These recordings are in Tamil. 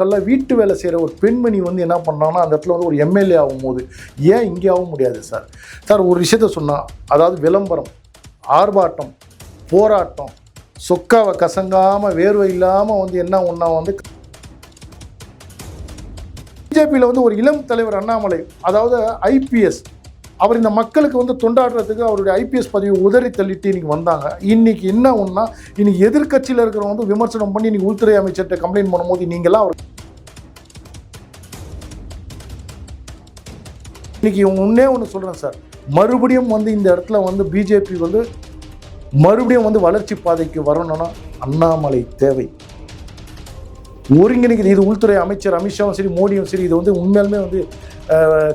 வீட்டு வேலை செய்கிற ஒரு பெண்மணி வந்து என்ன பண்ணாங்கன்னா அந்த இடத்துல வந்து ஒரு எம்எல்ஏ ஆகும்போது ஏன் இங்கே ஆக முடியாது சார்? சார் ஒரு விஷயத்த சொன்னால், அதாவது விளம்பரம், ஆர்ப்பாட்டம், போராட்டம், சொக்காவை கசங்காமல் வேர்வை இல்லாமல் வந்து என்ன ஒன்றா வந்து பிஜேபியில் வந்து ஒரு இளம் தலைவர் அண்ணாமலை, அதாவது ஐபிஎஸ், அவர் இந்த மக்களுக்கு வந்து தொண்டாடுறதுக்கு அவருடைய ஐபிஎஸ் பதவியை உதறி தள்ளிட்டு இன்னைக்கு வந்தாங்க. இன்னைக்கு என்ன ஒன்றா, இன்னைக்கு எதிர்கட்சியில் இருக்கிறவங்க வந்து விமர்சனம் பண்ணி இன்னைக்கு உள்துறை அமைச்சர்கிட்ட கம்ப்ளைண்ட் பண்ணும்போது நீங்களாம் அவர் இன்னைக்கு ஒன்றே ஒன்று சொல்கிறேன் சார், மறுபடியும் வந்து இந்த இடத்துல வந்து பிஜேபி வந்து மறுபடியும் வந்து வளர்ச்சி பாதைக்கு வரணும்னா அண்ணாமலை தேவை. ஒருங்கிணைக்குது. இது உள்துறை அமைச்சர் அமித்ஷாவும் சரி, மோடியும் சரி, இது வந்து உண்மையாலுமே வந்து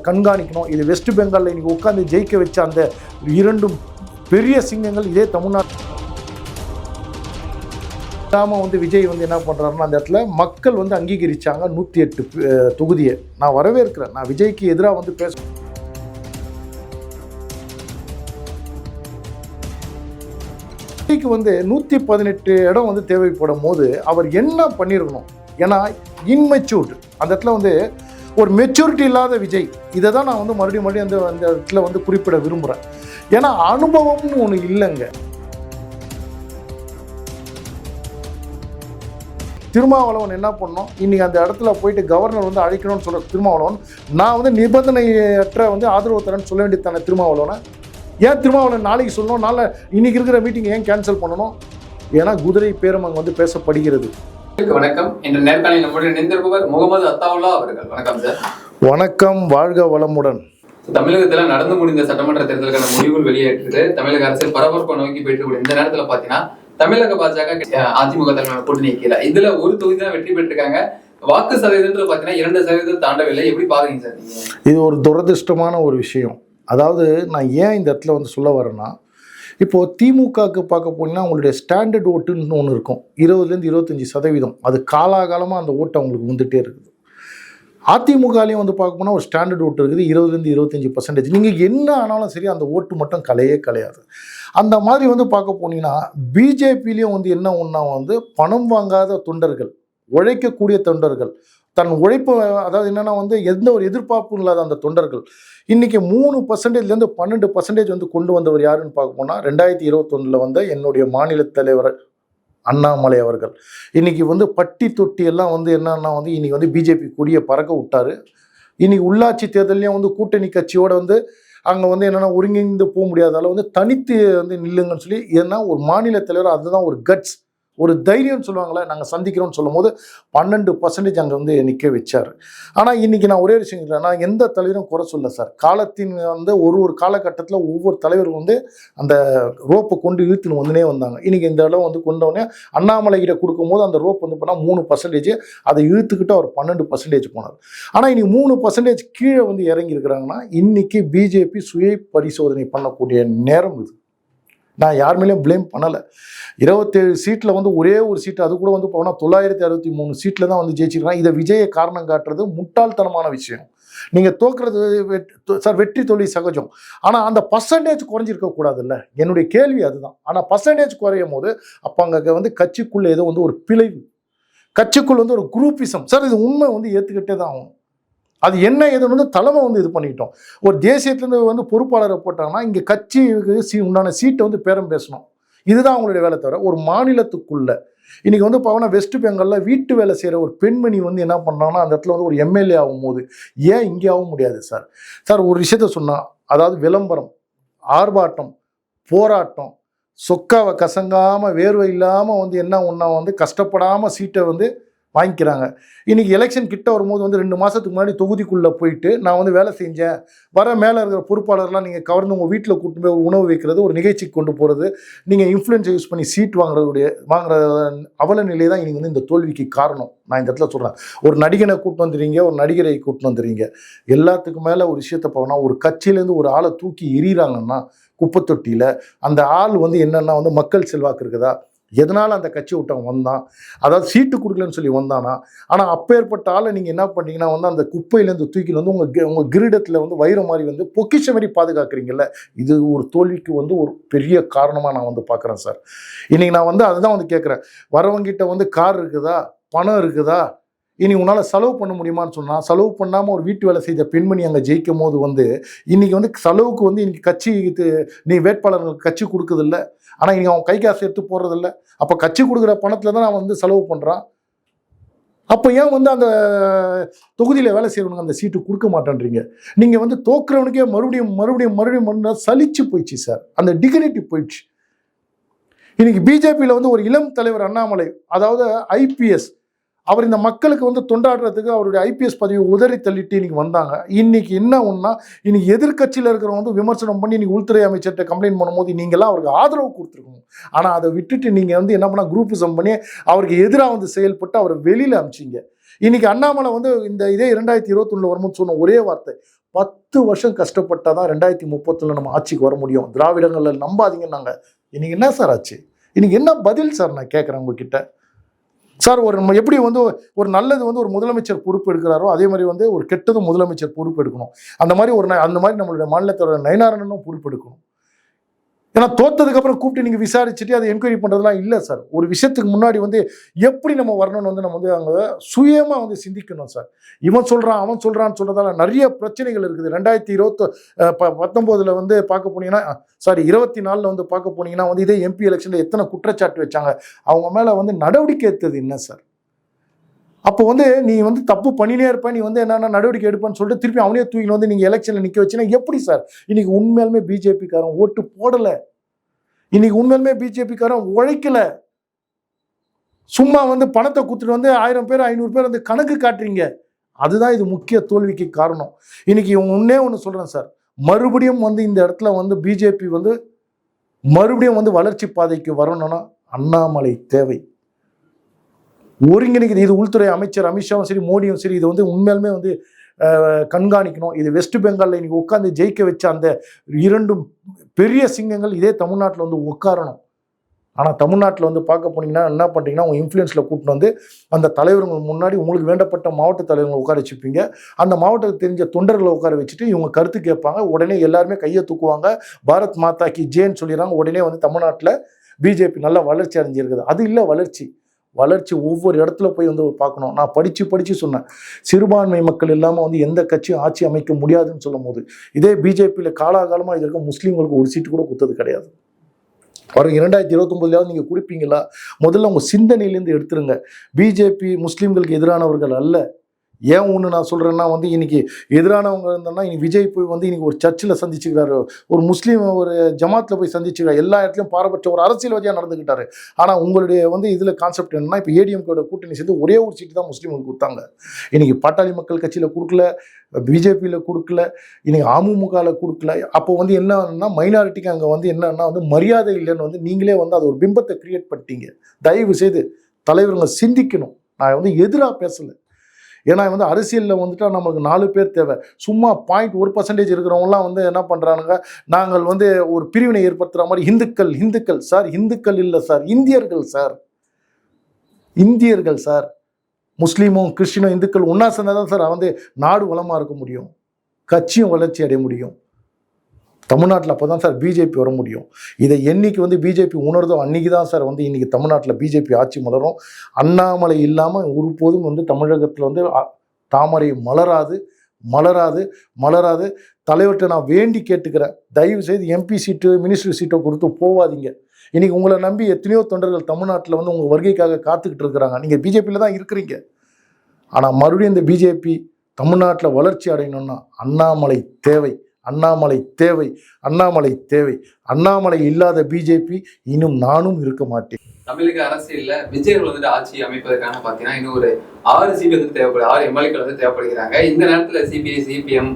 கண்காணிக்கணும். இது வெஸ்ட் பெங்காலில் இன்னைக்கு உட்காந்து ஜெயிக்க வச்ச அந்த இரண்டும் பெரிய சிங்கங்கள் இதே தமிழ்நாட்டில் வந்து விஜய் வந்து என்ன பண்ணுறாருன்னா அந்த இடத்துல மக்கள் வந்து அங்கீகரித்தாங்க 108 தொகுதியை. நான் வரவேற்கிறேன். நான் விஜய்க்கு எதிராக வந்து விஜய்க்கு வந்து 118 இடம் வந்து தேவைப்படும் போது அவர் என்ன பண்ணியிருக்கணும்? ஏன்னா இன்மெச்சூர்டு அந்த இடத்துல வந்து ஒரு மெச்சூரிட்டி இல்லாத விஜய். இதை தான் நான் வந்து மறுபடியும் அந்த இடத்துல வந்து குறிப்பிட விரும்புகிறேன். ஏன்னா அனுபவம்னு ஒன்று இல்லைங்க. திருமாவளவன் என்ன பண்ணோம், இன்னைக்கு அந்த இடத்துல போயிட்டு கவர்னர் வந்து அழைக்கணும்னு சொல்கிற திருமாவளவன், நான் வந்து நிபந்தனையற்ற வந்து ஆதரவு தரேன்னு சொல்ல வேண்டியதானே திருமாவளவனை? ஏன் திருமாவளவன் நாளைக்கு சொல்லணும்? இன்னைக்கு இருக்கிற மீட்டிங் ஏன் கேன்சல் பண்ணணும்? ஏன்னா குதிரை பேரம் அங்கே வந்து பேசப்படுகிறது. வணக்கம். இன்று நேர்காணலில் நம்முடைய இணைந்திருப்பவர் முகமது அத்தாவுல்லா அவர்கள். வணக்கம் சார். வணக்கம், வாழ்க வளமுடன். தமிழகத்தில் நடந்து முடிந்த சட்டமன்ற தேர்தலுக்கான முடிவுகள் வெளியேற்று தமிழக அரசியல் பரபரப்பை நோக்கி போயிட்டு இந்த நேரத்தில் பார்த்தீங்கன்னா தமிழக பாஜக அதிமுக தலைமையான கூட்டணி கீழே இதுல ஒரு தொகுதி தான் வெற்றி பெற்றிருக்காங்க. வாக்கு சதவீதம் பார்த்தீங்கன்னா 2% தாண்டவில்லை. எப்படி பாக்குறீங்க சார் நீங்க? இது ஒரு துரதிருஷ்டமான ஒரு விஷயம். அதாவது நான் ஏன் இந்த இடத்துல வந்து சொல்ல வரேன்னா, இப்போது திமுகவுக்கு பார்க்க போனீங்கன்னா அவங்களுடைய ஸ்டாண்டர்ட் ஓட்டுன்னு ஒன்று இருக்கும், 20% 25%. அது காலாகாலமாக அந்த ஓட்டு அவங்களுக்கு வந்துகிட்டே இருக்குது. அதிமுகலையும் வந்து பார்க்க போனால் ஒரு ஸ்டாண்டர்ட் ஓட்டு இருக்குது, 20% 25%. நீங்கள் என்ன ஆனாலும் சரி அந்த ஓட்டு மட்டும் கலையாது. அந்த மாதிரி வந்து பார்க்க போனீங்கன்னா பிஜேபிலையும் வந்து என்ன ஒன்றா வந்து பணம் வாங்காத தொண்டர்கள், உழைக்கக்கூடிய தொண்டர்கள், தன் உழைப்பு, அதாவது என்னென்னா வந்து எந்த ஒரு எதிர்பார்ப்பும் இல்லாத அந்த தொண்டர்கள் இன்றைக்கி 3%லேருந்து 12% வந்து கொண்டு வந்தவர் யாருன்னு பார்க்க போனால் 2021 வந்த என்னுடைய மாநில தலைவர் அண்ணாமலை அவர்கள். இன்றைக்கி வந்து பட்டி தொட்டி எல்லாம் வந்து என்னன்னா வந்து இன்றைக்கி வந்து பிஜேபி கொடியை பறக்க விட்டார். இன்றைக்கி உள்ளாட்சி தேர்தலையும் வந்து கூட்டணி கட்சியோடு வந்து அங்கே வந்து என்னென்னா ஒருங்கிணைந்து போக முடியாதால வந்து தனித்து வந்து நில்லுங்கன்னு சொல்லி, ஏன்னா ஒரு மாநில தலைவர் அதுதான் ஒரு கட்ஸ், ஒரு தைரியம்னு சொல்லுவாங்களே, நாங்கள் சந்திக்கிறோம்னு சொல்லும் போது 12% அங்கே வந்து நிற்க வச்சார். ஆனால் இன்றைக்கி நான் ஒரே விஷயம் இல்லை, நான் எந்த தலைவரும் குறை சொல்ல சார். காலத்தின் வந்து ஒரு காலகட்டத்தில் ஒவ்வொரு தலைவரும் வந்து அந்த ரோப்பை கொண்டு இழுத்துன்னு வந்துனே வந்தாங்க. இன்றைக்கி இந்த இடம் வந்து கொண்டவுடனே அண்ணாமலைகிட்ட கொடுக்கும்போது அந்த ரோப் வந்து போனால் 3%, அதை இழுத்துக்கிட்டு அவர் 12% போனார். ஆனால் இன்றைக்கி 3% கீழே வந்து இறங்கியிருக்கிறாங்கன்னா இன்றைக்கி பிஜேபி சுய பரிசோதனை பண்ணக்கூடிய நேரம் இது. நான் யார் மேலேயும் ப்ளேம் பண்ணலை. 27 சீட்டில் வந்து ஒரே ஒரு சீட்டு, அது கூட வந்து போனால் 963 சீட்டில் தான் வந்து ஜெயிச்சிருக்காங்க. இதை விஜயை காரணம் காட்டுறது முட்டாள்தனமான விஷயம். நீங்கள் தோக்குறது சார், வெற்றி தோல்வி சகஜம். ஆனால் அந்த பர்சன்டேஜ் குறைஞ்சிருக்கக்கூடாதுல்ல, என்னுடைய கேள்வி அதுதான். ஆனால் பர்சன்டேஜ் குறையும் போது அப்போ அங்கே வந்து கட்சிக்குள்ளே ஏதோ வந்து ஒரு பிழைவு, கட்சிக்குள் வந்து ஒரு குரூப்பிசம் சார், இது உண்மை வந்து ஏற்றுக்கிட்டே தான் ஆகும். அது என்ன ஏதுன்னு வந்து தலைமை வந்து இது பண்ணிட்டோம். ஒரு தேசியத்துலேருந்து வந்து பொறுப்பாளரை போட்டாங்கன்னா இங்கே கட்சிக்கு உண்டான சீட்டை வந்து பேரம் பேசணும். இதுதான் அவங்களுடைய வேலை. தவிர ஒரு மாநிலத்துக்குள்ள இன்றைக்கி வந்து பார்த்தோன்னா வெஸ்ட் பெங்காலில் வீட்டு வேலை செய்கிற ஒரு பெண்மணி வந்து என்ன பண்ணுறாங்கன்னா அந்த இடத்துல வந்து ஒரு எம்எல்ஏ ஆகும்போது ஏன் இங்கே ஆக முடியாது சார்? சார் ஒரு விஷயத்த சொன்னால், அதாவது விளம்பரம், ஆர்ப்பாட்டம், போராட்டம், சொக்காவை கசங்காமல் வேர்வை இல்லாமல் வந்து என்ன ஒன்றா வந்து கஷ்டப்படாமல் சீட்டை வந்து வாங்கிக்கிறாங்க. இன்றைக்கி எலெக்ஷன் கிட்ட வரும்போது வந்து 2 மாதத்துக்கு முன்னாடி தொகுதிக்குள்ளே போயிட்டு நான் வந்து வேலை செஞ்சேன், வர மேலே இருக்கிற பொறுப்பாளர்லாம் நீங்கள் கவர்ந்து உங்கள் வீட்டில் கூட்டு போய் உணவு வைக்கிறது, ஒரு நிகழ்ச்சிக்கு கொண்டு போகிறது, நீங்கள் இன்ஃப்ளூயன்ஸை யூஸ் பண்ணி சீட் வாங்குற அவல நிலை தான் இன்றைக்கி வந்து இந்த தோல்விக்கு காரணம். நான் இந்த இடத்துல சொல்கிறேன், ஒரு நடிகனை கூட்டு வந்துடுறீங்க, ஒரு நடிகரை கூட்டு வந்துடுறீங்க. எல்லாத்துக்கும் மேலே ஒரு விஷயத்தை போனால், ஒரு கட்சியிலேருந்து ஒரு ஆளை தூக்கி எறிகிறாங்கன்னா குப்பைத்தொட்டியில், அந்த ஆள் வந்து என்னென்னா வந்து மக்கள் செல்வாக்கு இருக்குதா, எதனால் அந்த கட்சி விட்டவன் வந்தான், அதாவது சீட்டு கொடுக்கலன்னு சொல்லி வந்தானா? ஆனால் அப்பேற்பட்ட ஆளை நீங்கள் என்ன பண்ணீங்கன்னா வந்து அந்த குப்பையிலேருந்து தூக்கிட்டு வந்து உங்கள் கிரீடத்தில் வந்து வைரம் மாதிரி வந்து பொக்கிஷ மாதிரி பாதுகாக்கிறீங்கல்ல, இது ஒரு தோல்விக்கு வந்து ஒரு பெரிய காரணமாக நான் வந்து பார்க்குறேன் சார். இன்றைக்கி நான் வந்து அதுதான் வந்து கேட்குறேன், வரவங்கிட்ட வந்து கார் இருக்குதா, பணம் இருக்குதா, இனி உன்னால் செலவு பண்ண முடியுமான்னு சொன்னால், செலவு பண்ணாமல் ஒரு வீட்டு வேலை செய்த பெண்மணி அங்கே ஜெயிக்கும் போது வந்து இன்னைக்கு வந்து செலவுக்கு வந்து இன்னைக்கு கட்சி நீ வேட்பாளர்களுக்கு கட்சி கொடுக்குதில்ல, ஆனால் இன்னைக்கு அவன் கை காசு எடுத்து போடுறதில்ல. அப்போ கட்சி கொடுக்குற பணத்தில் தான் அவன் வந்து செலவு பண்ணுறான். அப்போ ஏன் வந்து அந்த தொகுதியில் வேலை செய்யறவனுக்கு அந்த சீட்டு கொடுக்க மாட்டேன்றீங்க? நீங்கள் வந்து தோக்குறவனுக்கே மறுபடியும் சலிச்சு போயிடுச்சு சார், அந்த டிகினிட்டி போயிடுச்சு. இன்னைக்கு பிஜேபியில் வந்து ஒரு இளம் தலைவர் அண்ணாமலை, அதாவது ஐபிஎஸ், அவர் இந்த மக்களுக்கு வந்து தொண்டாடுறதுக்கு அவருடைய ஐபிஎஸ் பதவியை உதறி தள்ளிட்டு இன்னைக்கு வந்தாங்க. இன்னைக்கு என்ன ஒன்றா, இன்னைக்கு எதிர்கட்சியில் இருக்கிறவங்க வந்து விமர்சனம் பண்ணி இன்னைக்கு உள்துறை அமைச்சர்கிட்ட கம்ப்ளைண்ட் பண்ணும்போது நீங்கள்லாம் அவருக்கு ஆதரவு கொடுத்துருக்கணும். ஆனால் அதை விட்டுட்டு நீங்கள் வந்து என்ன பண்ணால் குரூப்பிசம் பண்ணி அவருக்கு எதிராக வந்து செயல்பட்டு அவரை வெளியில் அனுப்பிச்சிங்க. இன்னைக்கு அண்ணாமலை வந்து இதே 2021 வரும்போது சொன்ன ஒரே வார்த்தை, 10 வருஷம் கஷ்டப்பட்டால் தான் 2030 நம்ம ஆட்சிக்கு வர முடியும், திராவிடங்களில் நம்பாதீங்கன்னாங்க. இன்னைக்கு என்ன சார் ஆச்சு? இன்னைக்கு என்ன பதில் சார் நான் கேட்குறேன் உங்ககிட்ட? சார் எப்படி வந்து ஒரு நல்லது வந்து ஒரு முதலமைச்சர் பொறுப்பு எடுக்கிறாரோ அதே மாதிரி வந்து ஒரு கெட்டதும் முதலமைச்சர் பொறுப்பு எடுக்கணும். அந்த மாதிரி நம்மளுடைய மாநிலத்தோட நயனாரனும் பொறுப்பு எடுக்கணும். ஏன்னா தோத்ததுக்கு அப்புறம் கூப்பிட்டு நீங்க விசாரிச்சுட்டு அதை என்கொயரி பண்றதுலாம் இல்லை சார். ஒரு விஷயத்துக்கு முன்னாடி வந்து எப்படி நம்ம வரணும்னு வந்து நம்ம வந்து அங்கே சுயமா வந்து சிந்திக்கணும் சார். இவன் சொல்றான் அவன் சொல்றான்னு சொல்றதால நிறைய பிரச்சனைகள் இருக்குது. 2019 வந்து பார்க்க போனீங்கன்னா, 24 வந்து பார்க்க போனீங்கன்னா வந்து இதே எம்பி எலெக்ஷன்ல எத்தனை குற்றச்சாட்டு வச்சாங்க, அவங்க மேல வந்து நடவடிக்கை எடுத்தது என்ன சார்? அப்போ வந்து நீ வந்து தப்பு பண்ணினே இருப்ப, நீ வந்து என்னென்ன நடவடிக்கை எடுப்பேன்னு சொல்லிட்டு திருப்பி அவனே தூக்கின்னு வந்து நீங்கள் எலெக்ஷனில் நிற்க வச்சுன்னா எப்படி சார்? இன்னைக்கு உண்மையாலுமே பிஜேபிக்காரன் ஓட்டு போடலை, இன்னைக்கு உண்மையாலுமே பிஜேபிக்காரன் உழைக்கல. சும்மா வந்து பணத்தை கொடுத்துட்டு வந்து 1000 பேர் 500 பேர் வந்து கணக்கு காட்டுறீங்க. அதுதான் இது முக்கிய தோல்விக்கு காரணம். இன்னைக்கு ஒன்னே ஒன்று சொல்கிறேன் சார், மறுபடியும் வந்து இந்த இடத்துல வந்து பிஜேபி வந்து மறுபடியும் வந்து வளர்ச்சி பாதைக்கு வரணும்னா அண்ணாமலை தேவை. ஒருங்கிணைக்குது. இது உள்துறை அமைச்சர் அமித்ஷாவும் சரி மோடியும் சரி இதை வந்து உண்மையாலுமே வந்து கண்காணிக்கணும். இது வெஸ்ட் பெங்காலில் இன்னைக்கு உட்காந்து ஜெயிக்க வச்ச அந்த 2 பெரிய சிங்கங்கள் இதே தமிழ்நாட்டில் வந்து உட்காரணும். ஆனால் தமிழ்நாட்டில் வந்து பார்க்க போனீங்கன்னா என்ன பண்ணுறீங்கன்னா, உங்கள் இன்ஃப்ளூயன்ஸில் கூப்பிட்டு வந்து அந்த தலைவர்கள் முன்னாடி உங்களுக்கு வேண்டப்பட்ட மாவட்ட தலைவர்களை உட்கார வச்சுப்பீங்க. அந்த மாவட்டத்துக்கு தெரிஞ்ச தொண்டர்களை உட்கார வச்சுட்டு இவங்க கருத்து கேட்பாங்க. உடனே எல்லாருமே கையை தூக்குவாங்க, பாரத் மாதா கி ஜேன்னு சொல்லிடுறாங்க. உடனே வந்து தமிழ்நாட்டில் பிஜேபி நல்லா வளர்ச்சி அடைஞ்சிருக்குது. அது இல்லை வளர்ச்சி ஒவ்வொரு இடத்துல போய் வந்து பார்க்கணும். நான் படித்து சொன்னேன், சிறுபான்மை மக்கள் இல்லாமல் வந்து எந்த கட்சியும் ஆட்சி அமைக்க முடியாதுன்னு சொல்லும் போது இதே பிஜேபியில் காலாகாலமாக இது இருக்க முஸ்லீம்களுக்கு ஒரு சீட்டு கூட கொடுத்தது கிடையாது. வரும் 2029 நீங்கள் கொடுப்பீங்களா? முதல்ல உங்கள் சிந்தனையிலேருந்து எடுத்துருங்க. பிஜேபி முஸ்லீம்களுக்கு எதிரானவர்கள் அல்ல. ஏன் ஒன்று நான் சொல்கிறேன்னா வந்து இன்னைக்கு எதிரானவங்க இருந்தோம்னா இன்னைக்கு விஜய் போய் வந்து இன்னைக்கு ஒரு சர்ச்சில் சந்திச்சுக்கிறாரு, ஒரு முஸ்லீம் ஒரு ஜமாத்தில் போய் சந்திச்சுக்கிறார், எல்லா இடத்துலையும் பாரபட்ச ஒரு அரசியல்வாதியாக நடந்துக்கிட்டாரு. ஆனால் உங்களுடைய வந்து இதில் கான்செப்ட் என்னன்னா, இப்போ ஏடிஎம்கோட கூட்டணி சேர்ந்து ஒரே ஒரு சீட்டு தான் முஸ்லீம்களுக்கு கொடுத்தாங்க. இன்னைக்கு பாட்டாளி மக்கள் கட்சியில் கொடுக்கல, பிஜேபியில் கொடுக்கல, இன்னைக்கு அமமுகவில் கொடுக்கல. அப்போ வந்து என்னன்னா மைனாரிட்டிக்கு அங்கே வந்து என்னன்னா வந்து மரியாதை இல்லைன்னு வந்து நீங்களே வந்து அது ஒரு பிம்பத்தை கிரியேட் பண்ணிட்டீங்க. தயவு செய்து தலைவருங்க சிந்திக்கணும். நான் வந்து எதிராக பேசலை. ஏன்னா வந்து அரசியலில் வந்துட்டா நம்மளுக்கு 4 பேர் தேவை. சும்மா 0.1% இருக்கிறவங்கலாம் வந்து என்ன பண்ணுறானுங்க, நாங்கள் வந்து ஒரு பிரிவினை ஏற்படுத்துகிற மாதிரி இந்துக்கள் சார், இந்துக்கள் இல்லை சார், இந்தியர்கள் சார். முஸ்லீமும் கிறிஸ்டினும் இந்துக்கள் ஒன்றா சேர்ந்தால் தான் சார் வந்து நாடு வளமாக இருக்க முடியும், கட்சியும் வளர்ச்சி அடைய முடியும். தமிழ்நாட்டில் அப்போ தான் சார் பிஜேபி வர முடியும். இதை என்னைக்கு வந்து பிஜேபி உணர்தோ அன்றைக்கி தான் சார் வந்து இன்றைக்கி தமிழ்நாட்டில் பிஜேபி ஆட்சி மலரும். அண்ணாமலை இல்லாமல் ஒருபோதும் வந்து தமிழகத்தில் வந்து தாமரை மலராது. தலைவர்கிட்ட நான் வேண்டி கேட்டுக்கிறேன், தயவு செய்து எம்பி சீட்டு மினிஸ்டர் சீட்டை கொடுத்து போவாதீங்க. இன்றைக்கி உங்களை நம்பி எத்தனையோ தொண்டர்கள் தமிழ்நாட்டில் வந்து உங்கள் வருகைக்காக காத்துக்கிட்டு இருக்கிறாங்க. நீங்கள் பிஜேபியில் தான் இருக்கிறீங்க. ஆனால் மறுபடியும் இந்த பிஜேபி தமிழ்நாட்டில் வளர்ச்சி அடையணும்னா அண்ணாமலை தேவை. அண்ணாமலை இல்லாத பிஜேபி இன்னும் நானும் இருக்க மாட்டேன். தமிழக அரசியல்ல விஜய் வந்துட்டு ஆட்சி அமைப்பதற்கான பாத்தீங்கன்னா இன்னும் ஒரு 6 சீட் வந்து தேவைப்படுது, 6 எம்எல்ஏக்கள் வந்து தேவைப்படுகிறாங்க. இந்த நேரத்துல சிபிஐ சிபிஎம்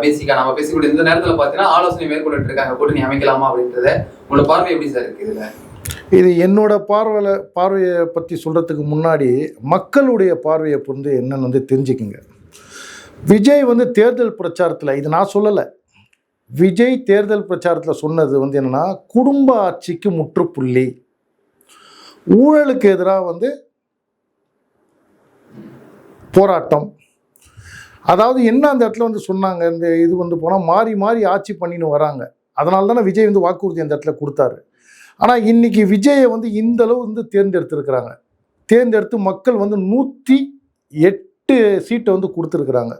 பிசிகா நம்ம பேசக்கூடிய இந்த நேரத்துல பாத்தீங்கன்னா ஆலோசனை மேற்கொண்டு இருக்காங்க, கூட்டணி அமைக்கலாமா அப்படின்றத. உங்களோட பார்வை எப்படி சார் இருக்கு இதுல? இது என்னோட பார்வையை பற்றி சொல்றதுக்கு முன்னாடி மக்களுடைய பார்வையை வந்து என்னன்னு வந்து தெரிஞ்சுக்குங்க. விஜய் வந்து தேர்தல் பிரச்சாரத்தில், இது நான் சொல்லலை, விஜய் தேர்தல் பிரச்சாரத்தில் சொன்னது வந்து என்னன்னா, குடும்ப ஆட்சிக்கு முற்றுப்புள்ளி, ஊழலுக்கு எதிராக வந்து போராட்டம். அதாவது என்ன அந்த இடத்துல வந்து சொன்னாங்க, இந்த இது வந்து போனால் மாறி ஆட்சி பண்ணின்னு வராங்க. அதனால தானே விஜய் வந்து வாக்குறுதி அந்த இடத்துல கொடுத்தாரு. ஆனால் இன்னைக்கு விஜயை வந்து இந்த அளவு வந்து தேர்ந்தெடுத்து மக்கள் வந்து 108 8 சீட்டை வந்து கொடுத்துருக்குறாங்க.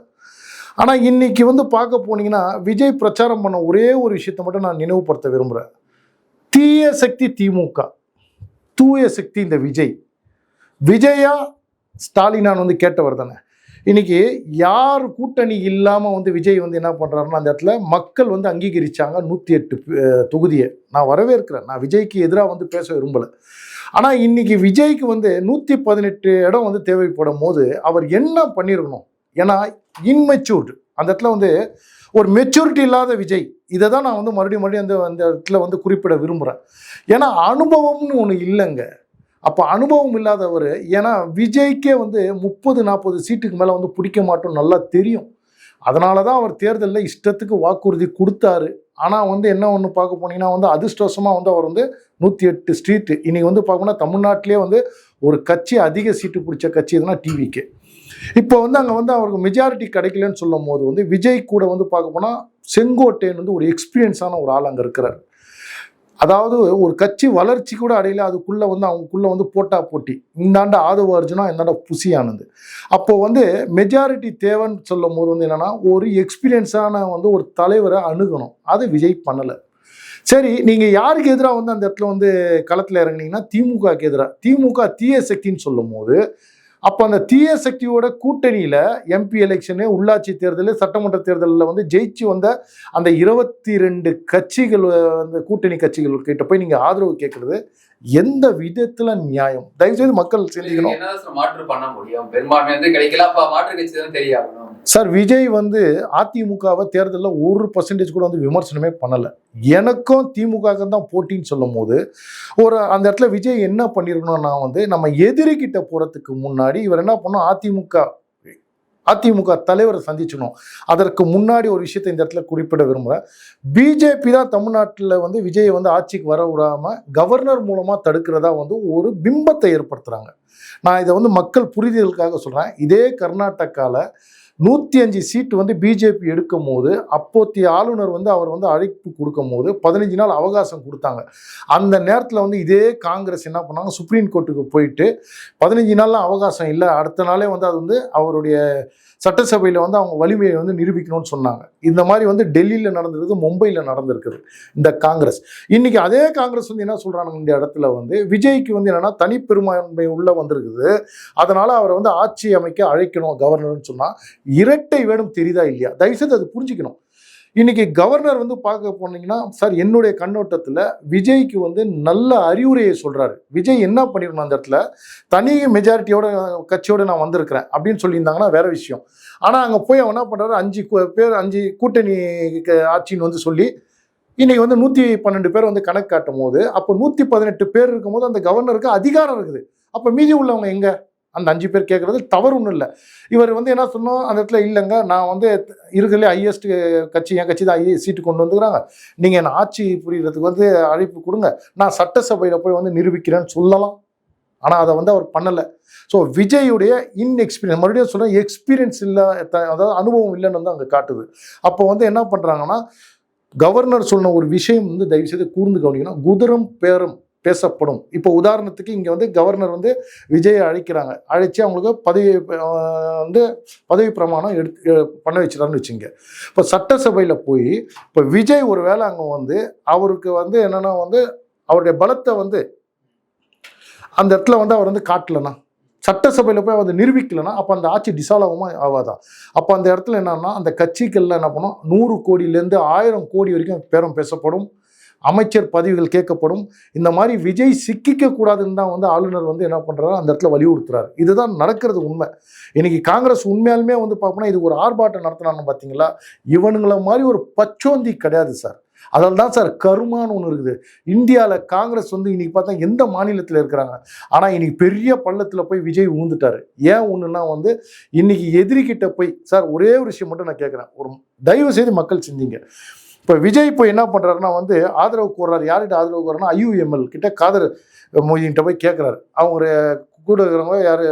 ஆனால் இன்னைக்கு வந்து பார்க்க போனீங்கன்னா விஜய் பிரச்சாரம் பண்ண ஒரே ஒரு விஷயத்தை மட்டும் நான் நினைவுபடுத்த விரும்புகிறேன். தீய சக்தி திமுக, தூய சக்தி இந்த விஜய். விஜயா ஸ்டாலினான் வந்து கேட்டவர் தானே. இன்னைக்கு யார் கூட்டணி இல்லாமல் வந்து விஜய் வந்து என்ன பண்ணுறாருன்னா அந்த இடத்துல மக்கள் வந்து அங்கீகரிச்சாங்க 108 தொகுதியை. நான் வரவேற்கிறேன், நான் விஜய்க்கு எதிராக வந்து பேச விரும்பலை. ஆனால் இன்னைக்கு விஜய்க்கு வந்து 118 இடம் வந்து தேவைப்படும் போது அவர் என்ன பண்ணியிருக்கணும்? ஏன்னா இன்மெச்சூர்டு அந்த இடத்துல வந்து ஒரு மெச்சூரிட்டி இல்லாத விஜய். இதை தான் நான் வந்து மறுபடியும் அந்த இடத்துல வந்து குறிப்பிட விரும்புகிறேன். ஏன்னா அனுபவம்னு ஒன்று இல்லைங்க. அப்போ அனுபவம் இல்லாதவர், ஏன்னா விஜய்க்கே வந்து 30-40 சீட்டுக்கு மேலே வந்து பிடிக்க மாட்டோம் நல்லா தெரியும். அதனால தான் அவர் தேர்தலில் இஷ்டத்துக்கு வாக்குறுதி கொடுத்தாரு. ஆனால் வந்து என்ன ஒன்று பார்க்க போனீங்கன்னா வந்து அதிர்ஷ்டவசமாக வந்து அவர் வந்து 108 ஸ்ட்ரீட்டு. இன்றைக்கி வந்து பார்க்கணும்னா தமிழ்நாட்டிலே வந்து ஒரு கட்சி அதிக சீட்டு பிடிச்ச கட்சி எதுனா டிவிக்கு. இப்போ வந்து அங்கே வந்து அவருக்கு மெஜாரிட்டி கிடைக்கலன்னு சொல்லும் போது வந்து விஜய் கூட வந்து பார்க்க போனால் செங்கோட்டையன் வந்து ஒரு எக்ஸ்பீரியன்ஸான ஒரு ஆள் அங்கே இருக்கிறார். அதாவது ஒரு கட்சி வளர்ச்சி கூட அடையல, அதுக்குள்ளே வந்து அவங்களுக்குள்ளே வந்து போட்டா போட்டி. இந்தாண்ட ஆதவ அர்ஜுனா, இந்தாண்ட புசி ஆனந்த். அப்போது வந்து மெஜாரிட்டி தேவைன்னு சொல்லும் போது வந்து என்னென்னா ஒரு எக்ஸ்பீரியன்ஸான வந்து ஒரு தலைவரை அணுகணும். அது விஜய் பண்ணலை. சரி, நீங்கள் யாருக்கு எதிராக வந்து அந்த இடத்துல வந்து களத்தில் இறங்குனீங்கன்னா திமுகவுக்கு எதிராக. திமுக தீய சக்தின்னு சொல்லும் போது அப்போ அந்த தீய சக்தியோட கூட்டணியில் எம்பி எலெக்ஷனு, உள்ளாட்சி தேர்தல், சட்டமன்ற தேர்தலில் வந்து ஜெயிச்சு வந்த அந்த 22 கட்சிகள், அந்த கூட்டணி கட்சிகள் கிட்ட போய் நீங்கள் ஆதரவு கேட்குறது எந்த விதத்தில் நியாயம்? தயவுசெய்து மக்கள் சிந்திக்கணும். மாற்று பண்ண முடியும், பெரும்பான்மை வந்து கிடைக்கல, அப்ப மாற்று கட்சி தான் தெரியாகணும். சார், விஜய் வந்து அதிமுகவை தேர்தலில் 1% கூட வந்து விமர்சனமே பண்ணலை. எனக்கும் திமுக தான் போட்டின்னு சொல்லும் போது ஒரு அந்த இடத்துல விஜய் என்ன பண்ணியிருக்கணும்னா வந்து நம்ம எதிரிக்கிட்ட போகிறதுக்கு முன்னாடி இவர் என்ன பண்ணணும், அதிமுக தலைவரை சந்திச்சணும். அதற்கு முன்னாடி ஒரு விஷயத்தை இந்த இடத்துல குறிப்பிட விரும்புகிறேன். பிஜேபி தான் தமிழ்நாட்டில் வந்து விஜயை வந்து ஆட்சிக்கு வர விடாமல் கவர்னர் மூலமாக தடுக்கிறதா வந்து ஒரு பிம்பத்தை ஏற்படுத்துகிறாங்க. நான் இதை வந்து மக்கள் புரிதலுக்காக சொல்கிறேன். இதே கர்நாடகாவில் 105 சீட்டு வந்து பிஜேபி எடுக்கும் போது அப்போதைய ஆளுநர் வந்து அவர் வந்து அழைப்பு கொடுக்கும் போது 15 நாள் அவகாசம் கொடுத்தாங்க. அந்த நேரத்தில் வந்து இதே காங்கிரஸ் என்ன பண்ணாங்க, சுப்ரீம் கோர்ட்டுக்கு போயிட்டு 15 நாள்லாம் அவகாசம் இல்லை, அடுத்த நாளே வந்து அது வந்து அவருடைய சட்டசபையில் வந்து அவங்க வலிமையை வந்து நிரூபிக்கணும்னு சொன்னாங்க. இந்த மாதிரி வந்து டெல்லியில் நடந்திருக்கு, மும்பையில் நடந்திருக்குது இந்த காங்கிரஸ். இன்னைக்கு அதே காங்கிரஸ் வந்து என்ன சொல்கிறாங்க, இந்த இடத்துல வந்து விஜய்க்கு வந்து என்னென்னா தனிப்பெரும்பான்மை உள்ளே வந்திருக்குது, அதனால் அவரை வந்து ஆட்சி அமைக்க அழைக்கணும் கவர்னர்னு சொன்னால் இரட்டை வேணும். தெரியுதா இல்லையா? தயவுசெய்து அது புரிஞ்சுக்கணும். இன்னைக்கு கவர்னர் வந்து பார்க்க போனீங்கன்னா சார், என்னுடைய கண்ணோட்டத்தில் விஜய்க்கு வந்து நல்ல அறிவுரையை சொல்கிறாரு. விஜய் என்ன பண்ணிடணும், அந்த இடத்துல தனி மெஜாரிட்டியோட கட்சியோடு நான் வந்திருக்கிறேன் அப்படின்னு சொல்லியிருந்தாங்கன்னா வேற விஷயம். ஆனால் அங்கே போய் அவன் என்ன பண்ணுறாரு, 5 கூட்டணி ஆட்சின்னு வந்து சொல்லி இன்னைக்கு வந்து 112 பேர் வந்து கணக்கு காட்டும் போது அப்போ 118 பேர் இருக்கும்போது அந்த கவர்னருக்கு அதிகாரம் இருக்குது. அப்போ மீதி உள்ளவங்க எங்கே? அந்த 5 பேர் கேட்குறது தவறு ஒன்றும் இல்லை. இவர் வந்து என்ன சொன்னோம் அந்த இடத்துல, இல்லைங்க நான் வந்து இருக்கிறதுலே ஹையஸ்ட் கட்சி என் கட்சி தான் சீட்டு கொண்டு வந்துக்கிறாங்க, நீங்கள் என்ன ஆட்சி புரிகிறதுக்கு வந்து அழைப்பு கொடுங்க, நான் சட்டசபையில் போய் வந்து நிரூபிக்கிறேன்னு சொல்லலாம். ஆனால் அதை வந்து அவர் பண்ணலை. ஸோ விஜயுடைய இன்எக்ஸ்பீரியன்ஸ், மறுபடியும் சொல்கிறேன், எக்ஸ்பீரியன்ஸ் இல்லை, அதாவது அனுபவம் இல்லைன்னு வந்து அங்கே காட்டுது. அப்போ வந்து என்ன பண்ணுறாங்கன்னா, கவர்னர் சொன்ன ஒரு விஷயம் வந்து தயவுசெய்து கூர்ந்து கவனிக்கணும். குதிரம் பேரம் பேசப்படும். இப்போ உதாரணத்துக்கு இங்கே வந்து கவர்னர் வந்து விஜயை அழைக்கிறாங்க, அழைச்சி அவங்களுக்கு பதவி பிரமாணம் பண்ண வச்சுறாருன்னு வச்சுங்க. இப்போ சட்டசபையில் போய் இப்போ விஜய் ஒரு வேளை அங்கே வந்து அவருக்கு வந்து என்னென்னா வந்து அவருடைய பலத்தை வந்து அந்த இடத்துல வந்து அவர் வந்து காட்டலைன்னா, சட்டசபையில் போய் அதை நிரூபிக்கலைன்னா அப்போ அந்த ஆட்சி டிசால்வ் ஆகாதான். அப்போ அந்த இடத்துல என்னன்னா அந்த கட்சிகளில் என்ன பண்ணும், 100 கோடியிலேருந்து 1000 கோடி வரைக்கும் பேரம் பேசப்படும், அமைச்சர் பதவிகள் கேட்கப்படும். இந்த மாதிரி விஜய் சிக்கிக்க கூடாதுன்னு தான் வந்து ஆளுநர் வந்து என்ன பண்ணுறாரு, அந்த இடத்துல வலியுறுத்துறாரு. இதுதான் நடக்கிறது உண்மை. இன்னைக்கு காங்கிரஸ் உண்மையாலுமே வந்து பார்ப்போம்னா இது ஒரு ஆர்ப்பாட்டம் நடத்தினான்னு பார்த்தீங்களா, இவனுங்களை மாதிரி ஒரு பச்சோந்தி கிடையாது சார். அதில் தான் சார் கருமான்னு ஒன்று இருக்குது. இந்தியாவில் காங்கிரஸ் வந்து இன்னைக்கு பார்த்தா எந்த மாநிலத்தில் இருக்கிறாங்க, ஆனால் இன்னைக்கு பெரிய பள்ளத்தில் போய் விஜய் ஊந்துட்டாரு. ஏன் ஒன்றுனா வந்து இன்னைக்கு எதிரிக்கிட்ட போய், சார் ஒரே ஒரு விஷயம் மட்டும் நான் கேட்குறேன், ஒரு தயவு செய்து மக்கள் சிந்திங்க. இப்போ விஜய் இப்போ என்ன பண்ணுறாருன்னா வந்து ஆதரவு கோர்றாரு. யார்கிட்ட ஆதரவு கோர்றாருன்னா IUML கிட்ட காதர் மொய்தீன்கிட்ட போய் கேட்குறாரு. அவங்க கூட இருக்கிறவங்க யார்,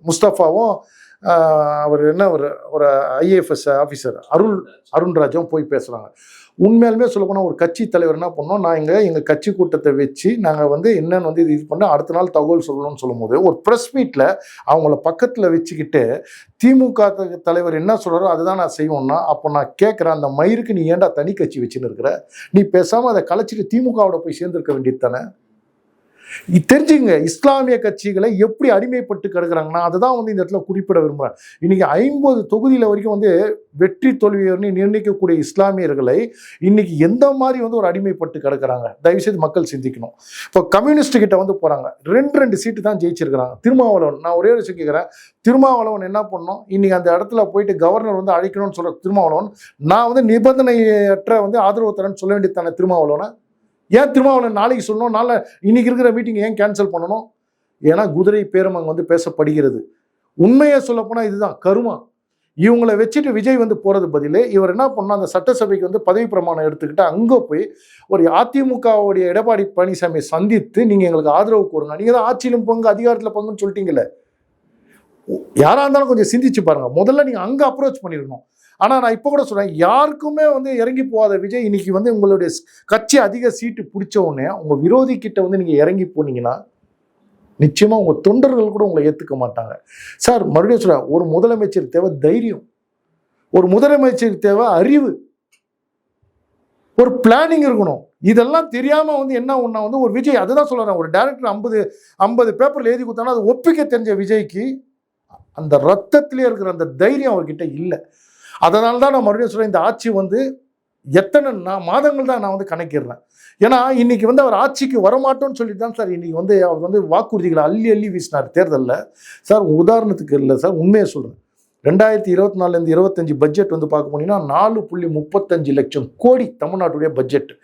முஸ்தஃபாவும் அவர் என்ன ஒரு ஐஏஎஃப்எஸ் ஆஃபீஸர் அருண்ராஜும் போய் பேசுகிறாங்க. உண்மையாலுமே சொல்லப்போனால் ஒரு கட்சி தலைவர் என்ன பண்ணோம், எங்கள் கட்சி கூட்டத்தை வச்சு நாங்கள் வந்து என்னன்னு வந்து இது பண்ண அடுத்த நாள் தகவல் சொல்லணும்னு சொல்லும்போது ஒரு ப்ரெஸ் மீட்டில் அவங்கள பக்கத்தில் வச்சுக்கிட்டு திமுக தலைவர் என்ன சொல்கிறாரோ அதுதான் நான் செய்வோம்னா, அப்போ நான் கேட்குறேன், அந்த மயிருக்கு நீ ஏன்டா தனி கட்சி வச்சுன்னு இருக்கிற? நீ பேசாமல் அதை கலைச்சிட்டு திமுகவோட போய் சேர்ந்துருக்க வேண்டியது தானே? தெரிஞ்சுங்க, இஸ்லாமிய கட்சிகளை எப்படி அடிமைப்பட்டு கிடக்குறாங்கன்னா அதுதான் வந்து இந்த இடத்துல குறிப்பிட விரும்புகிறேன். இன்னைக்கு 50 தொகுதியில் வரைக்கும் வந்து வெற்றி தோல்வியை நிர்ணயிக்கக்கூடிய இஸ்லாமியர்களை இன்னைக்கு எந்த மாதிரி வந்து ஒரு அடிமைப்பட்டு கிடக்குறாங்க, தயவுசெய்து மக்கள் சிந்திக்கணும். இப்போ கம்யூனிஸ்ட் கிட்ட வந்து போறாங்க, 2 சீட்டு தான் ஜெயிச்சிருக்கிறாங்க. திருமாவளவன், நான் ஒரே விஷயம் கேட்குறேன், திருமாவளவன் என்ன பண்ணோம், இன்னைக்கு அந்த இடத்துல போயிட்டு கவர்னர் வந்து அழைக்கணும்னு சொல்ற திருமாவளவன், நான் வந்து நிபந்தனையற்ற வந்து ஆதரவு தரேன்னு சொல்ல வேண்டியது தானே திருமாவளவனை? ஏன் திருமாவளவன் நாளைக்கு சொல்லணும், இன்னைக்கு இருக்கிற மீட்டிங் ஏன் கேன்சல் பண்ணணும்? ஏன்னா குதிரை பேரம் அங்கே வந்து பேசப்படுகிறது. உண்மையை சொல்லப்போனால் இதுதான் கருமா. இவங்களை வச்சுட்டு விஜய் வந்து போறது பதிலே இவர் என்ன பண்ணா, அந்த சட்டசபைக்கு வந்து பதவி பிரமாணம் எடுத்துக்கிட்டு அங்கே போய் ஒரு அதிமுகவுடைய எடப்பாடி பழனிசாமியை சந்தித்து நீங்கள் எங்களுக்கு ஆதரவு கூறுங்க, நீங்கள் தான் ஆட்சியிலும் பங்கு அதிகாரத்தில் பங்குன்னு சொல்லிட்டீங்களே. யாராக இருந்தாலும் கொஞ்சம் சிந்திச்சு பாருங்க, முதல்ல நீங்கள் அங்கே அப்ரோச் பண்ணிருக்கணும். ஆனால் நான் இப்போ கூட சொல்கிறேன், யாருக்குமே வந்து இறங்கி போகாத விஜய் இன்னைக்கு வந்து உங்களுடைய கட்சி அதிக சீட்டு பிடிச்ச உடனே உங்கள் விரோதி கிட்ட வந்து நீங்கள் இறங்கி போனீங்கன்னா நிச்சயமாக உங்கள் தொண்டர்கள் கூட உங்களை ஏற்றுக்க மாட்டாங்க. சார் மறுபடியும் சொல்கிறேன், ஒரு முதலமைச்சர் தேவை தைரியம், ஒரு முதலமைச்சர் தேவை அறிவு, ஒரு பிளானிங் இருக்கணும். இதெல்லாம் தெரியாமல் வந்து என்ன ஒன்றா வந்து ஒரு விஜய், அதுதான் சொல்கிறேன், ஒரு டைரக்டர் 50 பேப்பரில் எழுதி கொடுத்தாலும் அது ஒப்பிக்க தெரிஞ்ச விஜய்க்கு அந்த ரத்தத்திலே இருக்கிற அந்த தைரியம் அவர்கிட்ட இல்லை. அதனால தான் நான் மறுபடியும் சொல்கிறேன், இந்த ஆட்சி வந்து எத்தனை மாதங்கள் தான் நான் வந்து கணக்கிடுறேன். ஏன்னா இன்னைக்கு வந்து அவர் ஆட்சிக்கு வரமாட்டோன்னு சொல்லிட்டு தான் சார் இன்னைக்கு வந்து அவர் வந்து வாக்குறுதிகளை அள்ளி வீசினார் தேர்தலில். சார் உதாரணத்துக்கு இல்லை சார், உண்மையை சொல்கிறேன், 2024 25 பட்ஜெட் வந்து பார்க்க போனீங்கன்னா 4.35 லட்சம் கோடி தமிழ்நாட்டுடைய பட்ஜெட்.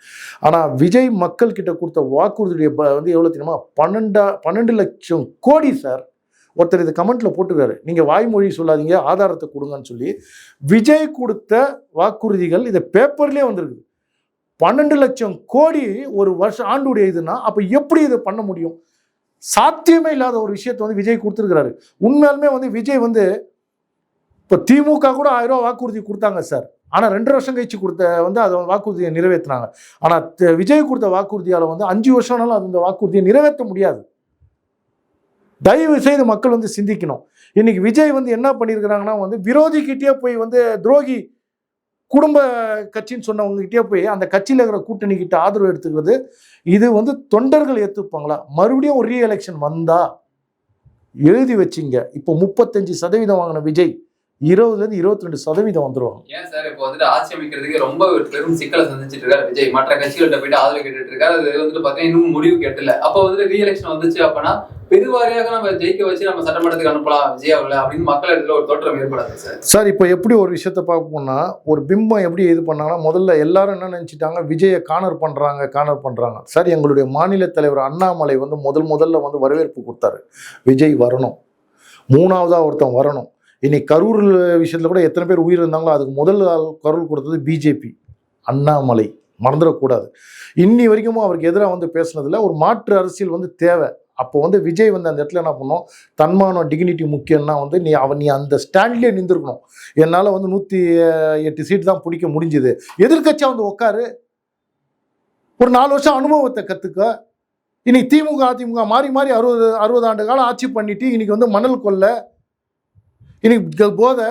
ஆனால் விஜய் மக்கள் கிட்ட கொடுத்த வாக்குறுதியுடைய வந்து எவ்வளோ தெரியுமா, 12 லட்சம் கோடி சார். ஒருத்தர் இது கமெண்ட்ல போட்டுருக்காரு, நீங்க வாய்மொழி சொல்லாதீங்க ஆதாரத்தை கொடுங்கன்னு சொல்லி. விஜய் கொடுத்த வாக்குறுதிகள் இதை பேப்பர்லேயே வந்திருக்கு. 12 லட்சம் கோடி ஒரு வருஷம் ஆண்டுடைய இதுனா அப்ப எப்படி இதை பண்ண முடியும்? சாத்தியமே இல்லாத ஒரு விஷயத்தை வந்து விஜய் கொடுத்துருக்கிறாரு. உண்மையாலுமே வந்து விஜய் வந்து இப்போ திமுக கூட 1000 ரூபா வாக்குறுதி கொடுத்தாங்க சார். ஆனால் 2 வருஷம் கழிச்சு கொடுத்த வந்து அதை வாக்குறுதியை நிறைவேற்றினாங்க. ஆனால் விஜய் கொடுத்த வாக்குறுதியால் வந்து 5 வருஷம்னாலும் அந்த வாக்குறுதியை நிறைவேற்ற முடியாது. தயவு செய்து மக்கள் வந்து சிந்திக்கணும். இன்னைக்கு விஜய் வந்து என்ன பண்ணியிருக்கிறாங்கன்னா வந்து விரோதிக்கிட்டே போய் வந்து துரோகி குடும்ப கட்சின்னு சொன்னவங்ககிட்டே போய் அந்த கட்சியில் இருக்கிற கூட்டணி கிட்ட ஆதரவு எடுத்துக்கிறது, இது வந்து தொண்டர்கள் ஏற்றுப்பாங்களா? மறுபடியும் ஒரு ரீஎலெக்ஷன் வந்தா எழுதி வச்சிங்க, இப்போ 35% வாங்கின விஜய் 20% 22% வந்துருவாங்க. ஏன் சார் இப்போ வந்துட்டு ஆட்சி அமைக்கிறதுக்கு ரொம்ப பெரும் சிக்கலை சந்திச்சுட்டு இருக்காரு விஜய், மற்ற கட்சிகள்கிட்ட போயிட்டு ஆதரவு கேட்டுட்டு இருக்காரு. அது வந்துட்டு பார்த்தீங்கன்னா இன்னும் முடிவு கேட்டல. அப்போ வந்துட்டு ரீஎலெக்ஷன் வந்துச்சு அப்படின்னா பெருவாரியாக நம்ம ஜெயிக்க வச்சு நம்ம சட்டமன்றத்துக்கு அனுப்பலாம் விஜய் அவர்களை அப்படின்னு மக்கள் இடத்துல ஒரு தோற்றம் ஏற்படாது சார். சார் இப்போ எப்படி ஒரு விஷயத்த பார்ப்போம்னா, ஒரு பிம்பம் எப்படி இது பண்ணாங்கன்னா, முதல்ல எல்லாரும் என்ன நினைச்சிட்டாங்க, விஜயை கார்னர் பண்றாங்க. சார் எங்களுடைய மாநில தலைவர் அண்ணாமலை வந்து முதல்ல வந்து வரவேற்பு கொடுத்தாரு, விஜய் வரணும், 3வதா ஒருத்தன் வரணும். இன்னைக்கு கரூர் விஷயத்துல கூட எத்தனை பேர் உயிர் இருந்தாங்களோ அதுக்கு முதல் குரல் கொடுத்தது பிஜேபி, அண்ணாமலை, மறந்துடக்கூடாது. இன்னி வரைக்கும் அவருக்கு எதிராக வந்து பேசுனதுல ஒரு மாற்று அரசியல் வந்து தேவை. அப்போ வந்து விஜய் வந்து அந்த இடத்துல என்ன பண்ணோம், தன்மானம் டிக்னிட்டி முக்கியம்னா வந்து நீ அந்த ஸ்டாண்ட்லேயே நின்றுருக்கணும். என்னால் வந்து 108 சீட் தான் பிடிக்க முடிஞ்சுது, எதிர்கட்சியாக வந்து உட்காரு, ஒரு 4 வருஷம் அனுபவத்தை கற்றுக்க. இன்னைக்கு திமுக அதிமுக மாறி 60 ஆண்டு காலம் ஆட்சி பண்ணிட்டு இன்னைக்கு வந்து மணல் கொள்ளை, இன்னைக்கு போதை,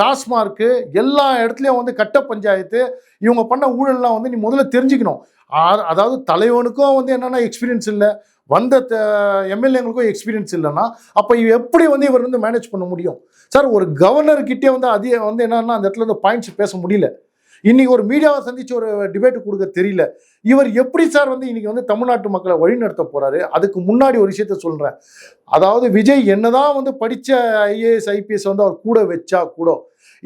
டாஸ்மார்க்கு, எல்லா இடத்துலையும் வந்து கட்ட பஞ்சாயத்து, இவங்க பண்ண ஊழல்லாம் வந்து நீ முதல்ல தெரிஞ்சுக்கணும். அதாவது தலைவனுக்கும் வந்து என்னென்னா எக்ஸ்பீரியன்ஸ் இல்லை, வந்த எம்எல்ஏங்களுக்கும் எக்ஸ்பீரியன்ஸ் இல்லைன்னா அப்போ எப்படி வந்து இவர் வந்து மேனேஜ் பண்ண முடியும்? சார் ஒரு கவர்னர்கிட்டே வந்து அதிக வந்து என்னன்னா அந்த இடத்துல வந்து பாயிண்ட்ஸ் பேச முடியல. இன்னைக்கு ஒரு மீடியாவை சந்திச்சு ஒரு டிபேட் கொடுக்க தெரியல. இவர் எப்படி சார் வந்து இன்னைக்கு வந்து தமிழ்நாட்டு மக்களை வழிநடத்த போறாரு? அதுக்கு முன்னாடி ஒரு விஷயத்த சொல்றேன். அதாவது விஜய் என்னதான் வந்து படிச்ச ஐஏஎஸ் ஐபிஎஸ் வந்து அவர் கூட வச்சா கூட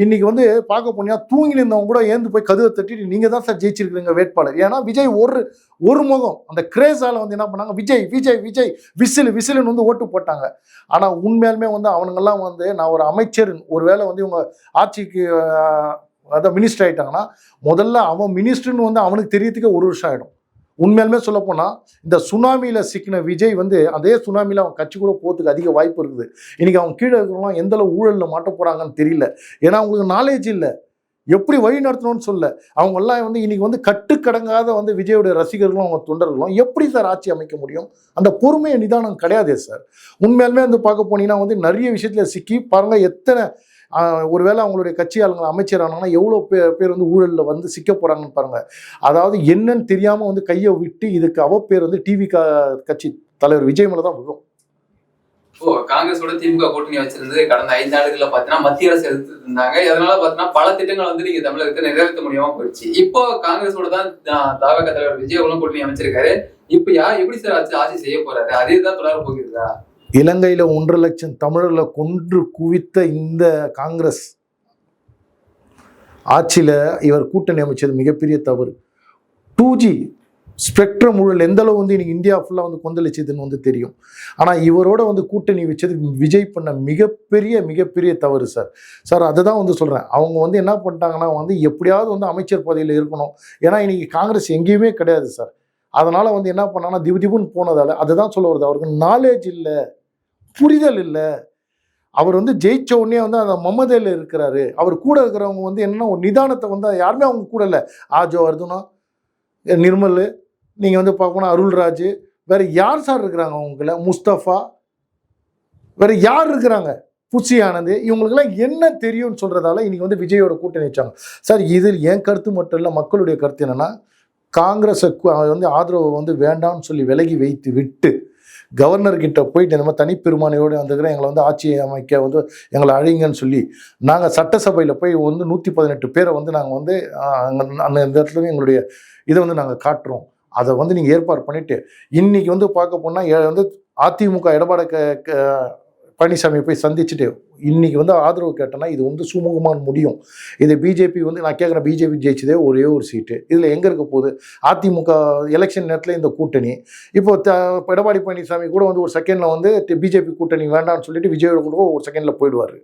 இன்னைக்கு வந்து பார்க்க போனியா தூங்கி நின்றவங்க கூட ஏந்து போய் கதவை தட்டிட்டு நீங்க தான் சார் ஜெயிச்சிருக்கிறீங்க வேட்பாளர். ஏன்னா விஜய் ஒரு முகம் அந்த கிரேஸால வந்து என்ன பண்ணாங்க, விஜய் விஜய் விஜய் விசிலுன்னு வந்து ஓட்டு போட்டாங்க. ஆனா உண்மையாலுமே வந்து அவனுங்கெல்லாம் வந்து நான் ஒரு அமைச்சர், ஒருவேளை வந்து இவங்க ஆட்சிக்கு அதான் மினிஸ்டர் ஆகிட்டாங்கன்னா முதல்ல அவன் மினிஸ்டர்னு வந்து அவனுக்கு தெரியறதுக்கே 1 வருஷம் ஆகிடும். உண்மையாலுமே சொல்ல போனால் இந்த சுனாமியில் சிக்கின விஜய் வந்து அதே சுனாமியில் அவன் கட்சி கூட போகிறதுக்கு அதிக வாய்ப்பு இருக்குது. இன்னைக்கு அவங்க கீழே இருக்கிறவங்களாம் எந்த அளவு ஊழலில் மாட்ட போகிறாங்கன்னு தெரியல. ஏன்னா அவங்களுக்கு நாலேஜ் இல்லை, எப்படி வழி நடத்தணும்னு சொல்ல. அவங்கெல்லாம் வந்து இன்னைக்கு வந்து கட்டுக்கடங்காத வந்து விஜயோடைய ரசிகர்களும் அவங்க தொண்டர்களும் எப்படி சார் ஆட்சி அமைக்க முடியும்? அந்த பொறுமையை நிதானம் கிடையாதே சார். உண்மையாலுமே வந்து பார்க்க போனீங்கன்னா வந்து நிறைய விஷயத்துல சிக்கி பாருங்க. எத்தனை ஒருவேளை அவங்களுடைய கட்சி ஆளுங்க அமைச்சர் ஆனாங்கன்னா எவ்வளோ பேர் வந்து ஊழலில் வந்து சிக்க போகிறாங்கன்னு பாருங்க. அதாவது என்னன்னு தெரியாமல் வந்து கையை விட்டு இதுக்கு பேர் வந்து டிவி கட்சி தலைவர் விஜய் மேலே தான் விழும். காங்கிரஸோட திமுக கூட்டணி வச்சிருந்து கடந்த 5 ஆண்டுகள்ல பாத்தீங்கன்னா மத்திய அரசு எடுத்துட்டு இருந்தாங்க. அதனால பாத்தீங்கன்னா பல திட்டங்கள் வந்து நீங்க தமிழகத்தை நிறைவேற்ற முடியாம போயிடுச்சு. இப்போ காங்கிரஸோட தான் தாவக தலைவர் விஜய் கூட்டணி அமைச்சிருக்காரு. இப்ப எப்படி சார் ஆட்சி செய்ய போறாரு? அதே தான் தொடர போகிறதா? இலங்கையில் 1.5 லட்சம் தமிழர்களை கொன்று குவித்த இந்த காங்கிரஸ் ஆட்சியில் இவர் கூட்டணி அமைச்சது மிகப்பெரிய தவறு. 2G ஸ்பெக்ட்ரம் ஊழல் எந்த அளவு வந்து இன்னைக்கு இந்தியா ஃபுல்லாக வந்து கொந்தளிச்சதுன்னு வந்து தெரியும். ஆனால் இவரோட வந்து கூட்டணி வச்சது விஜய் பண்ண மிகப்பெரிய தவறு சார். அதை தான் வந்து சொல்கிறேன். அவங்க வந்து என்ன பண்ணிட்டாங்கன்னா வந்து எப்படியாவது வந்து அமைச்சர் பதவியில் இருக்கணும். ஏன்னா இன்னைக்கு காங்கிரஸ் எங்கேயுமே கிடையாது சார். அதனால் வந்து என்ன பண்ணாங்கன்னா திபுன்னு போனதால் அதுதான் சொல்ல வருது. அவருக்கு நாலேஜ் இல்லை, புரிதல் இல்லை. அவர் வந்து ஜெயிச்ச உடனே வந்து அந்த மமதையில் இருக்கிறாரு. அவர் கூட இருக்கிறவங்க வந்து என்னன்னா ஒரு நிதானத்தை வந்து யாருமே அவங்க கூட இல்லை. ஆஜோ அர்துனா, நிர்மல், நீங்கள் வந்து பார்க்கணும் அருள்ராஜ், வேற யார் சார் இருக்கிறாங்க அவங்கள? முஸ்தபா, வேற யார் இருக்கிறாங்க? புசி ஆனந்த், இவங்களுக்கெல்லாம் என்ன தெரியும்னு சொல்றதால இன்னைக்கு வந்து விஜயோட கூட்டணி வச்சாங்க சார். இதில் என் கருத்து மட்டும் இல்லை, மக்களுடைய கருத்து என்னன்னா காங்கிரஸுக்கு வந்து ஆதரவு வந்து வேண்டாம்னு சொல்லி விலகி விட்டு கவர்னர்கிட்ட போயிட்டு இந்த மாதிரி தனிப்பெருமானையோடு வந்துக்கிற எங்களை வந்து ஆட்சி அமைக்க வந்து எங்களை அழிங்கன்னு சொல்லி நாங்கள் சட்டசபையில் போய் வந்து 118 பேரை வந்து நாங்கள் வந்து அந்த இடத்துல எங்களுடைய இதை வந்து நாங்கள் காட்டுறோம். அதை வந்து நீங்கள் ஏற்பாடு பண்ணிவிட்டு இன்றைக்கி வந்து பார்க்க போனால் வந்து அதிமுக எடப்பாடி பழனிசாமி போய் சந்திச்சுட்டு இன்றைக்கி வந்து ஆதரவு கேட்டோன்னா இது வந்து சுமூகமாக முடியும். இது பிஜேபி வந்து நான் கேட்குறேன், பிஜேபி ஜெயிச்சதே ஒரே ஒரு சீட்டு. இதில் எங்கே இருக்க போகுது? அதிமுக எலெக்ஷன் நேரத்தில் இந்த கூட்டணி இப்போ எடப்பாடி பழனிசாமி கூட வந்து ஒரு செகண்டில் வந்து பிஜேபி கூட்டணி வேண்டாம்னு சொல்லிட்டு விஜயோட கூட ஒரு செகண்டில் போயிடுவார்.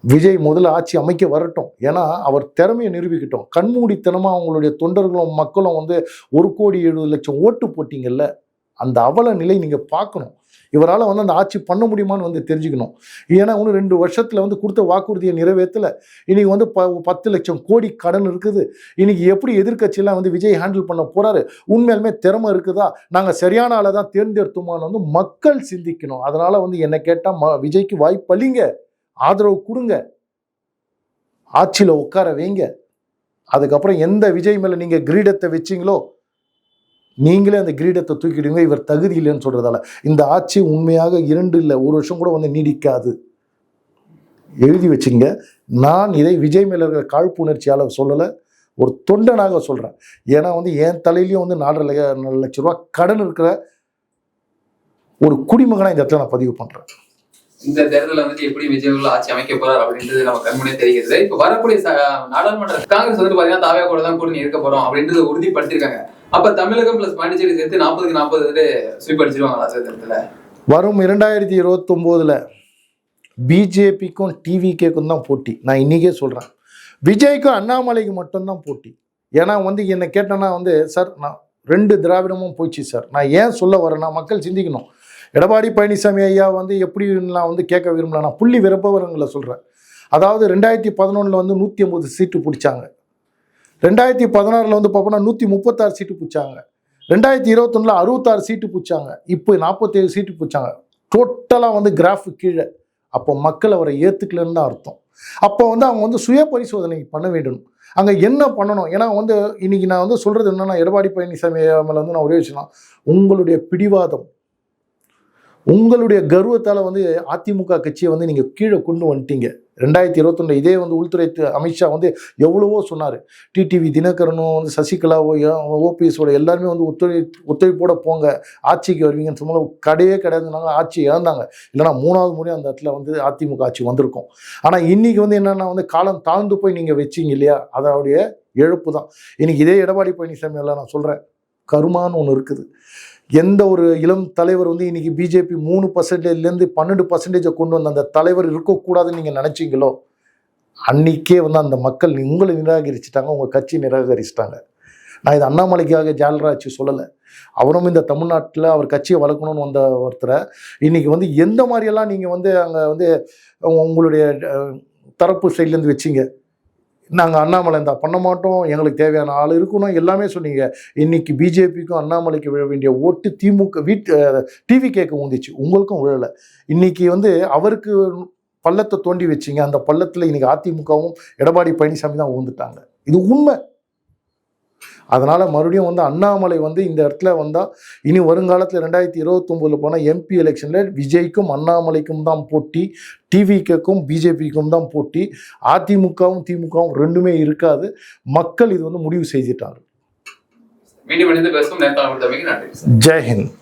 விஜய் முதல்ல ஆட்சி அமைக்க வரட்டும். ஏன்னா அவர் திறமையை நிரூபிக்கட்டும். கண்மூடித்தனமாக அவங்களுடைய தொண்டர்களும் மக்களும் வந்து 1,70,00,000 ஓட்டு போட்டிங்கல்ல, அந்த அவல நிலை நீங்கள் பார்க்கணும். இவரால் வந்து அந்த ஆட்சி பண்ண முடியுமான்னு வந்து தெரிஞ்சுக்கணும். ஏன்னா இன்னும் 2 வருஷத்தில் வந்து கொடுத்த வாக்குறுதியை நிறைவேற்றலை. இன்னைக்கு வந்து 10 லட்சம் கோடி கடன் இருக்குது. இன்னைக்கு எப்படி எதிர்கட்சியெல்லாம் வந்து விஜய் ஹேண்டில் பண்ண போறாரு? உண்மையாலுமே திறமை இருக்குதா? நாங்கள் சரியான ஆளை தான் தேர்ந்தெடுத்தோமான்னு வந்து மக்கள் சிந்திக்கணும். அதனால வந்து என்ன கேட்டால் விஜய்க்கு வாய்ப்பு அளிங்க, ஆதரவு கொடுங்க, ஆட்சியில் உட்கார வைங்க. அதுக்கப்புறம் எந்த விஜய் மேலே நீங்கள் கிரீடத்தை வச்சிங்களோ நீங்களே அந்த கிரீடத்தை தூக்கிடுங்க. இவர் தகுதி இல்லைன்னு சொல்றதால இந்த ஆட்சி உண்மையாக 2 இல்லை 1 வருஷம் கூட வந்து நீடிக்காது. எழுதி வச்சுங்க. நான் இதை விஜய் மேல இருக்கிற காழ்ப்புணர்ச்சியால சொல்லலை, ஒரு தொண்டனாக சொல்றேன். ஏன்னா வந்து என் தலையிலையும் வந்து 4.5 லட்சம் ரூபாய் கடன் இருக்கிற ஒரு குடிமகனா இந்த இடத்துல நான் பதிவு பண்றேன். இந்த தேர்தலில் வந்துட்டு எப்படி விஜய் ஆட்சி அமைக்க போறார் அப்படின்றது நம்ம கண்முன்னே தெரிகிறது. இப்ப வரக்கூடிய நாடாளுமன்ற காங்கிரஸ் வந்து பாத்தீங்கன்னா தாவே கூட தான் கூட்டணி இருக்க போறோம் அப்படின்றது உறுதிப்படுத்திருக்காங்க. அப்ப தமிழகம் பிளஸ் பாண்டிச்சேரி சேர்த்து 40க்கு 40 ஸ்வீப் அடிச்சிருவாங்களா சார் தேர்தல? வரும் 2029 பிஜேபிக்கும் டிவிகேக்கும் தான் போட்டி. நான் இன்னைக்கே சொல்றேன், விஜய்க்கும் அண்ணாமலைக்கு மட்டும்தான் போட்டி. ஏன்னா வந்து என்ன கேட்டேன்னா வந்து சார் நான் 2 திராவிடமும் போச்சு சார். நான் ஏன் சொல்ல வரேன்னா மக்கள் சிந்திக்கணும். எடப்பாடி பழனிசாமி ஐயா வந்து எப்படி நான் வந்து கேட்க விரும்பல, நான் புள்ளி விருப்பவரங்களை சொல்கிறேன். அதாவது 2011 வந்து 180 சீட்டு பிடிச்சாங்க. 2016 வந்து பார்ப்போம்னா 136 சீட்டு பிடிச்சாங்க. 2021 66 சீட்டு பிடிச்சாங்க. இப்போ 47 சீட்டு பிடிச்சாங்க. டோட்டலாக வந்து கிராஃபு கீழே. அப்போ மக்கள் அவரை ஏற்றுக்கலன்னு தான் அர்த்தம். அப்போ வந்து அவங்க வந்து சுய பரிசோதனை பண்ண வேண்டும். அங்கே என்ன பண்ணணும்? ஏன்னா வந்து இன்னைக்கு நான் வந்து சொல்கிறது என்னன்னா, எடப்பாடி பழனிசாமி மேலே வந்து நான் ஒரே விஷயம், உங்களுடைய பிடிவாதம், உங்களுடைய கர்வத்தால் வந்து அதிமுக கட்சியை வந்து நீங்கள் கீழே கொண்டு வந்துட்டீங்க. 2021 இதே வந்து உள்துறை அமித்ஷா வந்து எவ்வளவோ சொன்னார். டிடிவி தினகரனும் வந்து சசிகலாவோ ஓபிஎஸோட எல்லாருமே வந்து ஒத்துழைப்போட போங்க, ஆட்சிக்கு வருவீங்கன்னு சொன்னாலும் கிடையாதுனாங்க. ஆட்சி இழந்தாங்க. இல்லைனா 3வது முறை அந்த இடத்துல வந்து அதிமுக ஆட்சி வந்திருக்கும். ஆனால் இன்னைக்கு வந்து என்னென்னா வந்து காலம் தாழ்ந்து போய் நீங்கள் வச்சிங்க இல்லையா, அதோடைய இழப்பு தான். இன்னைக்கு இதே எடப்பாடி பழனிசாமி எல்லாம் நான் சொல்கிறேன், கருமான்னு ஒன்று இருக்குது. எந்த ஒரு இளம் தலைவர் வந்து இன்னைக்கு பிஜேபி 3%லேருந்து 12% கொண்டு வந்த அந்த தலைவர் இருக்கக்கூடாதுன்னு நீங்கள் நினச்சிங்களோ, அன்னைக்கே வந்து அந்த மக்கள் உங்களை நிராகரிச்சிட்டாங்க, உங்கள் கட்சி நிராகரிச்சிட்டாங்க. நான் இது அண்ணாமலைக்காக ஜால்ராச்சு சொல்லலை. அவரும் இந்த தமிழ்நாட்டில் அவர் கட்சியை வளர்க்கணும்னு வந்த ஒருத்தரை இன்னைக்கு வந்து எந்த மாதிரியெல்லாம் நீங்கள் வந்து அங்கே வந்து உங்களுடைய தரப்பு சைட்லேருந்து வச்சிங்க. நாங்கள் அண்ணாமலை இந்த பண்ண மாட்டோம், எங்களுக்கு தேவையான ஆள் இருக்கணும் எல்லாமே சொன்னீங்க. இன்னைக்கு பிஜேபிக்கும் அண்ணாமலைக்கு விழ வேண்டிய ஓட்டு திமுக டிவி கேட்க ஊந்துச்சு, உங்களுக்கும் விழலை. இன்னைக்கு வந்து அவருக்கு பள்ளத்தை தோண்டி வச்சிங்க, அந்த பள்ளத்தில் இன்னைக்கு அதிமுகவும் எடப்பாடி பழனிசாமி தான் ஊந்துட்டாங்க. இது உண்மை. அதனால் மறுபடியும் வந்து அண்ணாமலை வந்து இந்த இடத்துல வந்தால் இனி வருங்காலத்தில் 2029 போனால் எம்பி எலெக்ஷனில் விஜய்க்கும் அண்ணாமலைக்கும் தான் போட்டி, டிவிக்கும் பிஜேபிக்கும் தான் போட்டி. அதிமுகவும் திமுகவும் ரெண்டுமே இருக்காது. மக்கள் இது வந்து முடிவு செய்துட்டாங்க. மீண்டும் பேசும். ஜெய்ஹிந்த்.